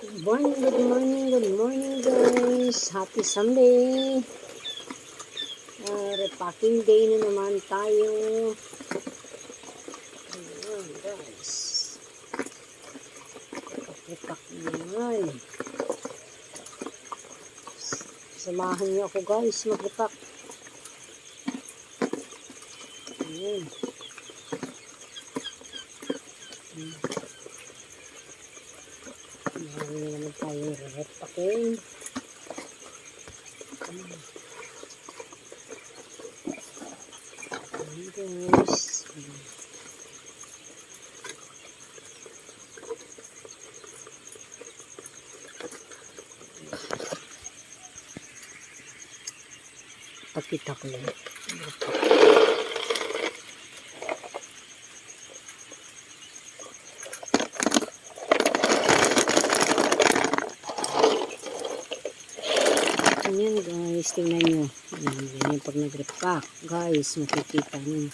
Good morning guys. Happy Sunday. Repacking day na naman tayo. Ayan guys. Repack naman. Samahan niyo ako guys mag-repack. Ayan. Marami na naman tayo repacking. Guys. Pakita ko lang. Ayan guys, tingnan nyo. Ayan pag nag-repack. Guys, makikita nyo.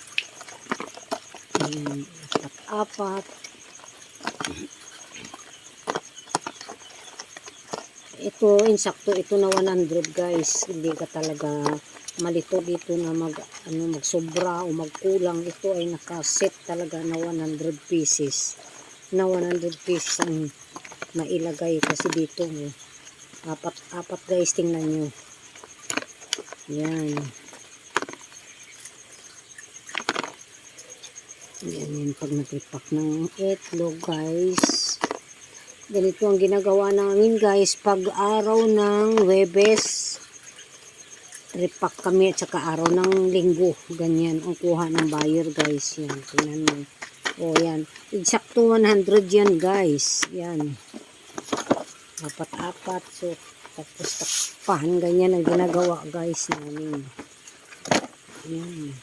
Ayan, apat-apat. Ito, insakto, ito na 100 guys. Hindi ka talaga malito dito na magsobra o magkulang. Ito ay nakaset talaga na 100 pieces. Na 100 pieces ang mailagay kasi dito. Apat guys, tingnan nyo. Yan. Yan pag nag-repack ng itlog guys. Ganito ang ginagawa namin guys pag araw ng Huwebes. Repack kami at saka araw ng Linggo. Ganyan ang kuha ng buyer guys. Yan, tingnan mo. O yan. Exacto 100 yan guys. Yan. Apat-apat. So, tapos takpahan. Ganyan ang ginagawa guys namin. Yan.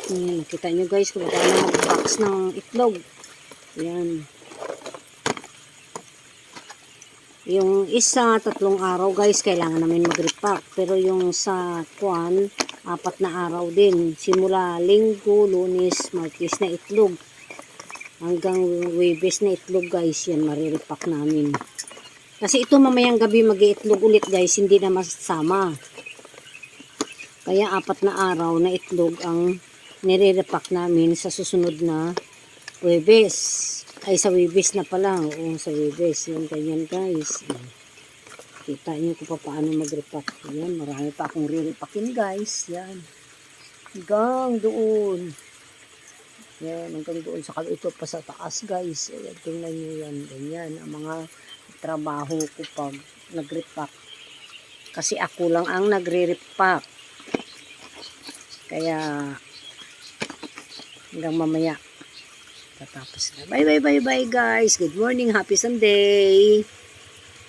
Yan. Nakita nyo guys kung paano mag-box ng itlog. Yan. Yung isa, 3 araw guys, kailangan namin mag-repack. Pero yung sa kuwan, 4 na araw din. Simula Linggo, Lunes, Martes na itlog. Hanggang Huwebes na itlog guys. Yan, marirepack namin. Kasi ito mamayang gabi mag-iitlog ulit guys. Hindi na masama. Kaya 4 na araw na itlog ang nire-repack namin sa susunod na Huwebes. Ay, sa Huwebes na pala. Oo, sa Huwebes. Yan, ganyan guys. Kita nyo kung paano mag-repack. Yan, marami pa akong re-repackin guys. Yan. Hanggang doon. Yan, hanggang doon. Saka ito pa sa taas guys. Ayan, tingnan nyo yan. Ganyan, ang mga trabaho ko pag nag-repack. Kasi ako lang ang nagre-repack. Kaya, hanggang mamaya. Tatapos na. Bye guys. Good morning. Happy Sunday.